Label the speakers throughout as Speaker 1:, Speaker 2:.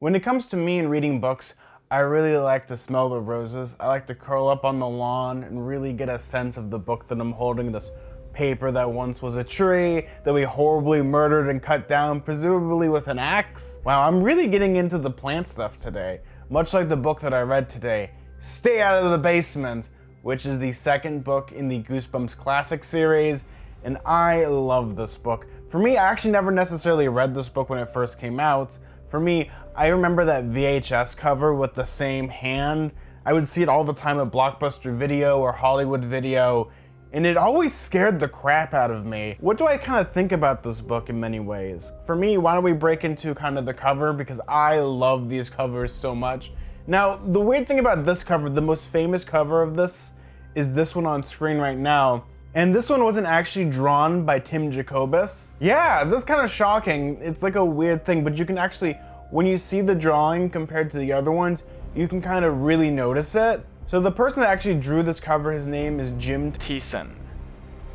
Speaker 1: When it comes to me and reading books, I really like to smell the roses. I like to curl up on the lawn and really get a sense of the book that I'm holding, this paper that once was a tree that we horribly murdered and cut down, presumably with an axe. Wow, I'm really getting into the plant stuff today, much like the book that I read today, Stay Out of the Basement, which is the second book in the Goosebumps classic series, and I love this book. For me, I actually never necessarily read this book when it first came out. For me, I remember that VHS cover with the same hand. I would see it all the time at Blockbuster Video or Hollywood Video, and it always scared the crap out of me. What do I kind of think about this book in many ways? For me, why don't we break into kind of the cover, because I love these covers so much. Now, the weird thing about this cover, the most famous cover of this, is this one on screen right now. And this one wasn't actually drawn by Tim Jacobus. Yeah, that's kind of shocking. It's like a weird thing, but you can actually, when you see the drawing compared to the other ones, you can kind of really notice it. So the person that actually drew this cover, his name is Jim Thiessen.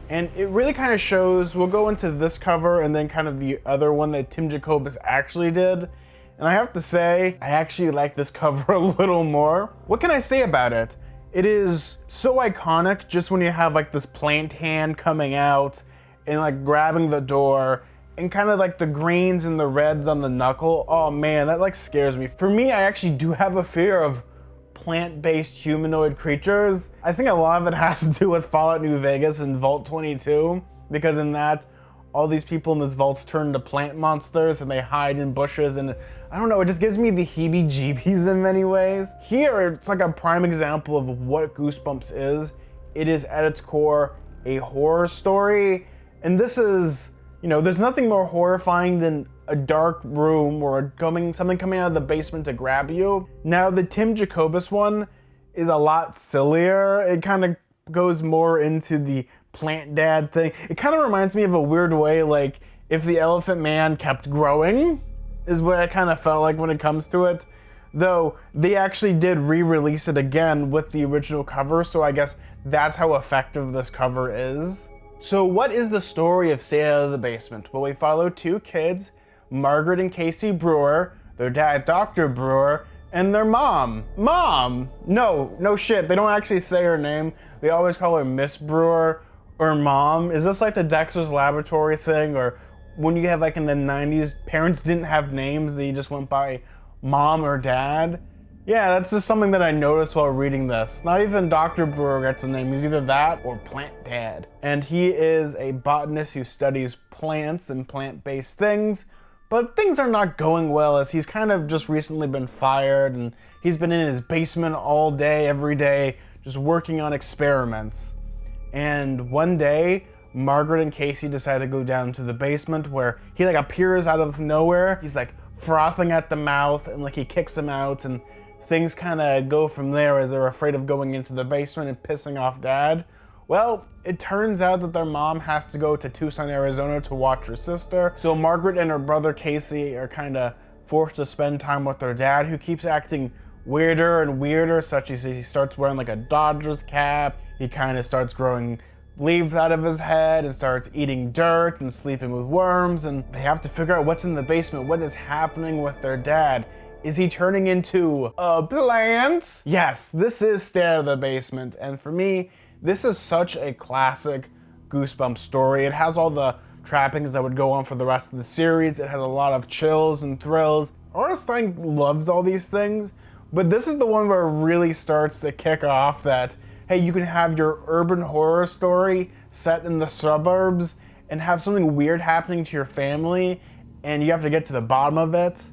Speaker 1: And it really kind of shows, we'll go into this cover and then kind of the other one that Tim Jacobus actually did. And I have to say, I actually like this cover a little more. What can I say about it? It is so iconic just when you have like this plant hand coming out and like grabbing the door and kind of like the greens and the reds on the knuckle. Oh man, that like scares me. For me, I actually do have a fear of plant-based humanoid creatures. I think a lot of it has to do with Fallout New Vegas and Vault 22, because in that, all these people in this vault turn into plant monsters and they hide in bushes, and I don't know, it just gives me the heebie-jeebies in many ways. Here, it's like a prime example of what Goosebumps is. It is at its core a horror story, and this is, you know, there's nothing more horrifying than a dark room or something coming out of the basement to grab you. Now, the Tim Jacobus one is a lot sillier. It kind of goes more into the plant dad thing. It kind of reminds me of a weird way, like if the Elephant Man kept growing, is what I kind of felt like when it comes to it. Though they actually did re-release it again with the original cover, so I guess that's how effective this cover is. So what is the story of Stay Out of the Basement? Well, we follow two kids, Margaret and Casey Brewer, their dad, Dr. Brewer, and their mom. Mom! No shit, they don't actually say her name. They always call her Miss Brewer or Mom. Is this like the Dexter's Laboratory thing, or when you have like in the 90s, parents didn't have names, they just went by Mom or Dad? Yeah, that's just something that I noticed while reading this. Not even Dr. Brewer gets a name. He's either that or Plant Dad. And he is a botanist who studies plants and plant-based things, but things are not going well as he's kind of just recently been fired and he's been in his basement all day, every day, just working on experiments. And one day, Margaret and Casey decide to go down to the basement where he like appears out of nowhere. He's like frothing at the mouth and like he kicks him out, and things kind of go from there as they're afraid of going into the basement and pissing off Dad. Well, it turns out that their mom has to go to Tucson, Arizona to watch her sister. So Margaret and her brother Casey are kind of forced to spend time with their dad, who keeps acting weirder and weirder, such as he starts wearing like a Dodgers cap. He kind of starts growing leaves out of his head and starts eating dirt and sleeping with worms, and they have to figure out what's in the basement. What is happening with their dad? Is he turning into a plant? Yes, this is Stay Out of the Basement, and for me, this is such a classic Goosebumps story. It has all the trappings that would go on for the rest of the series. It has a lot of chills and thrills. Artist Stine loves all these things, but this is the one where it really starts to kick off that, hey, you can have your urban horror story set in the suburbs and have something weird happening to your family, and you have to get to the bottom of it.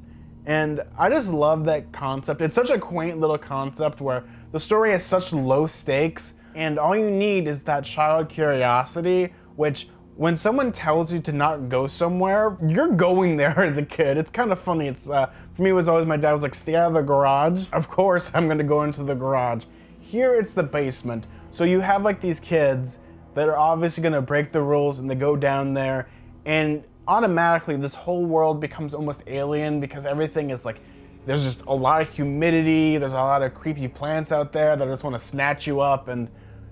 Speaker 1: And I just love that concept. It's such a quaint little concept where the story has such low stakes, and all you need is that child curiosity, which when someone tells you to not go somewhere, you're going there as a kid. It's kind of funny. It's for me, it was always, my dad was like, stay out of the garage. Of course I'm gonna go into the garage. Here it's the basement. So you have like these kids that are obviously gonna break the rules, and they go down there, and automatically this whole world becomes almost alien, because everything is like, there's just a lot of humidity, there's a lot of creepy plants out there that just want to snatch you up, and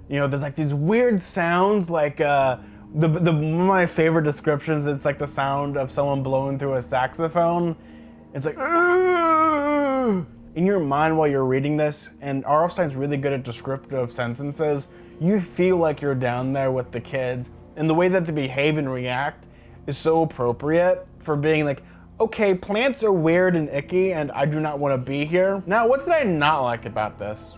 Speaker 1: you know, there's like these weird sounds, like one of my favorite descriptions, it's like the sound of someone blowing through a saxophone. It's like, In your mind while you're reading this, and R.L. Stine's really good at descriptive sentences, you feel like you're down there with the kids, and the way that they behave and react is so appropriate for being like, okay, plants are weird and icky, and I do not want to be here. Now, what did I not like about this?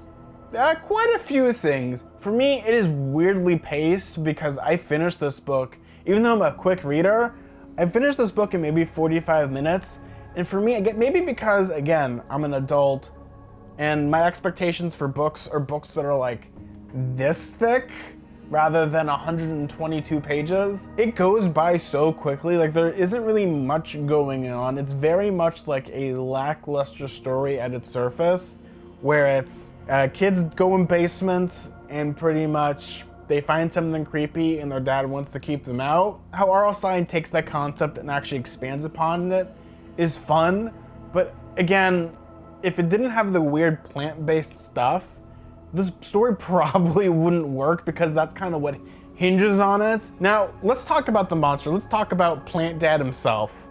Speaker 1: Quite a few things. For me, it is weirdly paced because I finished this book, even though I'm a quick reader, I finished this book in maybe 45 minutes. And for me, maybe because, again, I'm an adult and my expectations for books are books that are like this thick rather than 122 pages. It goes by so quickly, like there isn't really much going on. It's very much like a lackluster story at its surface, where it's kids go in basements and pretty much they find something creepy and their dad wants to keep them out. How R.L. Stine takes that concept and actually expands upon it is fun, but again, if it didn't have the weird plant-based stuff, this story probably wouldn't work because that's kind of what hinges on it. Now, let's talk about the monster. Let's talk about Plant Dad himself.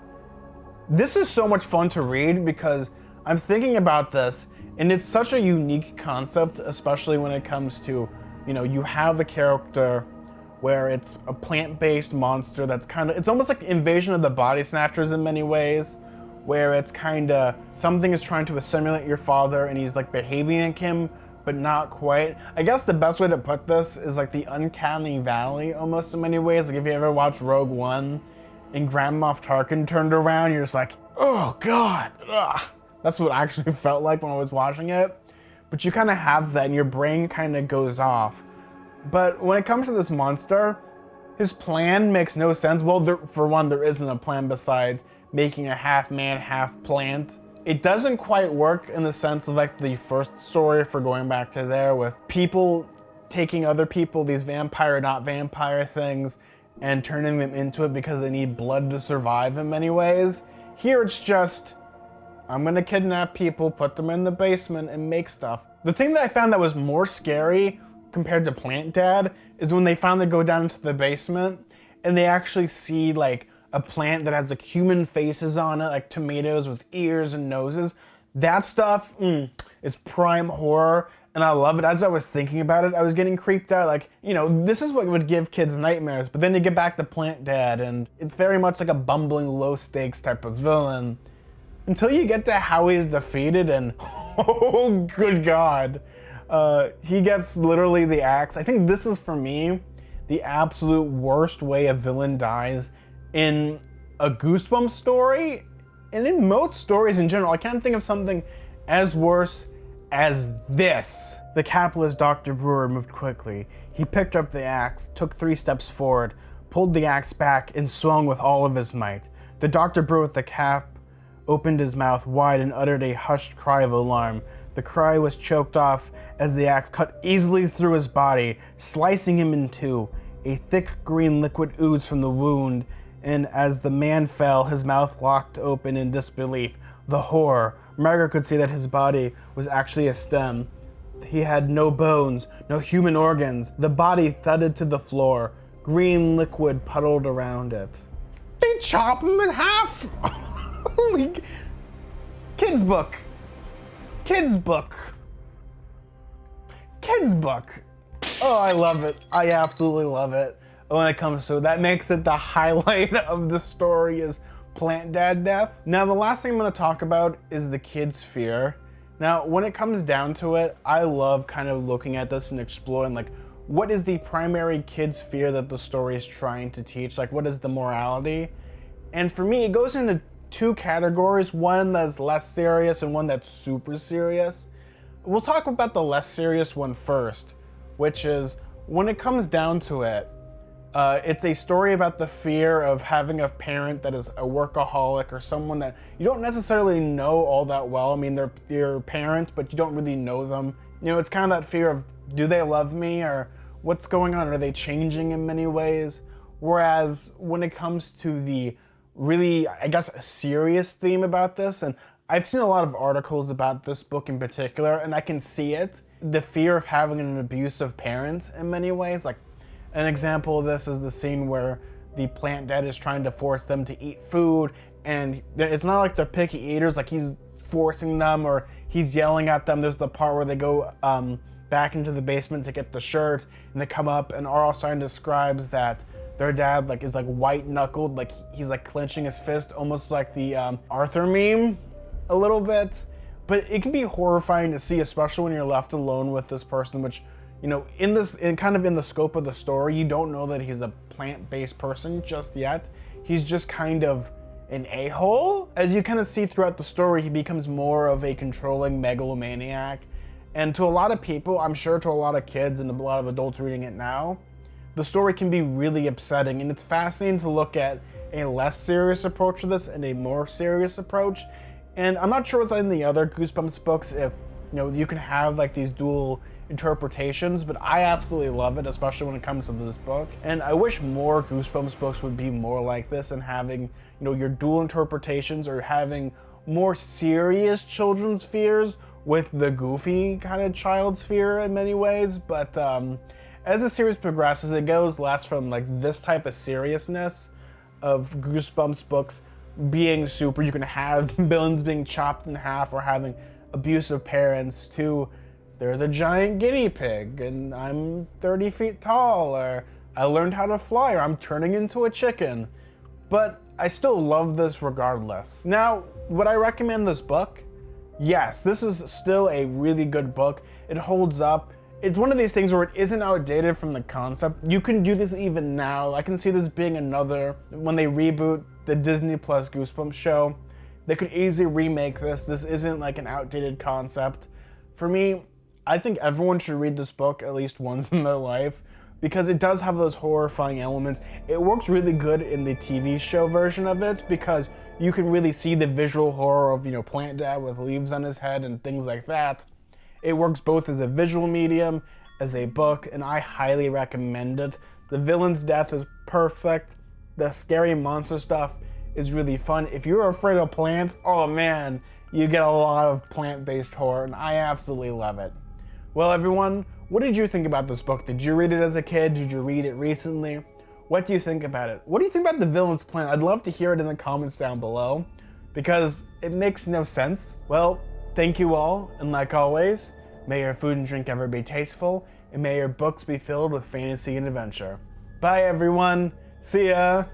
Speaker 1: This is so much fun to read because I'm thinking about this and it's such a unique concept, especially when it comes to, you have a character where it's a plant-based monster that's it's almost like Invasion of the Body Snatchers in many ways, where it's something is trying to assimilate your father and he's like behaving like him, but not quite. I guess the best way to put this is like the uncanny valley almost in many ways. Like if you ever watched Rogue One and Grand Moff Tarkin turned around, you're just like, oh God. Ugh. That's what I actually felt like when I was watching it. But you kind of have that and your brain kind of goes off. But when it comes to this monster, his plan makes no sense. Well, for one, there isn't a plan besides making a half man, half plant. It doesn't quite work in the sense of like the first story, for going back to there, with people taking other people, these vampire, not vampire things, and turning them into it because they need blood to survive in many ways. Here it's just, I'm gonna kidnap people, put them in the basement, and make stuff. The thing that I found that was more scary compared to Plant Dad is when they finally go down into the basement and they actually see like a plant that has like human faces on it, like tomatoes with ears and noses. That stuff, is prime horror, and I love it. As I was thinking about it, I was getting creeped out. Like, this is what would give kids nightmares. But then you get back to Plant Dad, and it's very much like a bumbling, low-stakes type of villain. Until you get to how he's defeated, and oh, good God. He gets literally the axe. I think this is, for me, the absolute worst way a villain dies in a Goosebumps story, and in most stories in general. I can't think of something as worse as this. The capitalist Dr. Brewer moved quickly. He picked up the axe, took 3 steps forward, pulled the axe back, and swung with all of his might. The Dr. Brewer with the cap opened his mouth wide and uttered a hushed cry of alarm. The cry was choked off as the axe cut easily through his body, slicing him in two. A thick green liquid oozed from the wound, and as the man fell, his mouth locked open in disbelief. The horror. Margaret could see that his body was actually a stem. He had no bones, no human organs. The body thudded to the floor. Green liquid puddled around it. They chop him in half! Holy... Kids book. Kids book. Kids book. Oh, I love it. I absolutely love it. When it comes to that, makes it the highlight of the story is Plant Dad death. Now, the last thing I'm going to talk about is the kids' fear. Now, when it comes down to it, I love kind of looking at this and exploring, like, what is the primary kids' fear that the story is trying to teach? Like, what is the morality? And for me, it goes into 2 categories, one that's less serious and one that's super serious. We'll talk about the less serious one first, which is, when it comes down to it, it's a story about the fear of having a parent that is a workaholic or someone that you don't necessarily know all that well. I mean, they're your parent, but you don't really know them. It's kind of that fear of, do they love me, or what's going on? Are they changing in many ways? Whereas when it comes to the really, I guess, a serious theme about this, and I've seen a lot of articles about this book in particular, and I can see it, the fear of having an abusive parent in many ways. Like, an example of this is the scene where the plant dad is trying to force them to eat food, and it's not like they're picky eaters, like he's forcing them or he's yelling at them. There's the part where they go back into the basement to get the shirt and they come up and R.L. Stine describes that their dad like is like white knuckled, like he's like clenching his fist, almost like the Arthur meme a little bit. But it can be horrifying to see, especially when you're left alone with this person, which, you know, in kind of in the scope of the story, you don't know that he's a plant-based person just yet. He's just kind of an a-hole. As you kind of see throughout the story, he becomes more of a controlling megalomaniac. And to a lot of people, I'm sure to a lot of kids and a lot of adults reading it now, the story can be really upsetting. And it's fascinating to look at a less serious approach to this and a more serious approach. And I'm not sure within the other Goosebumps books if, you know, you can have like these dual interpretations, but I absolutely love it, especially when it comes to this book. And I wish more Goosebumps books would be more like this and having, you know, your dual interpretations or having more serious children's fears with the goofy kind of child's fear in many ways. But as the series progresses, it lasts from like this type of seriousness of Goosebumps books being super, you can have villains being chopped in half or having abusive parents, to there's a giant guinea pig and I'm 30 feet tall, or I learned how to fly, or I'm turning into a chicken. But I still love this regardless. Now, would I recommend this book? Yes, this is still a really good book. It holds up. It's one of these things where it isn't outdated from the concept. You can do this even now. I can see this being another, when they reboot the Disney Plus Goosebumps show, they could easily remake this. This isn't like an outdated concept. For me, I think everyone should read this book at least once in their life because it does have those horrifying elements. It works really good in the TV show version of it because you can really see the visual horror of, you know, Plant Dad with leaves on his head and things like that. It works both as a visual medium, as a book, and I highly recommend it. The villain's death is perfect. The scary monster stuff is really fun. If you're afraid of plants, oh man, you get a lot of plant-based horror, and I absolutely love it. Well, everyone, what did you think about this book? Did you read it as a kid? Did you read it recently? What do you think about it? What do you think about the villain's plan? I'd love to hear it in the comments down below because it makes no sense. Well, thank you all, and like always, may your food and drink ever be tasteful, and may your books be filled with fantasy and adventure. Bye, everyone. See ya.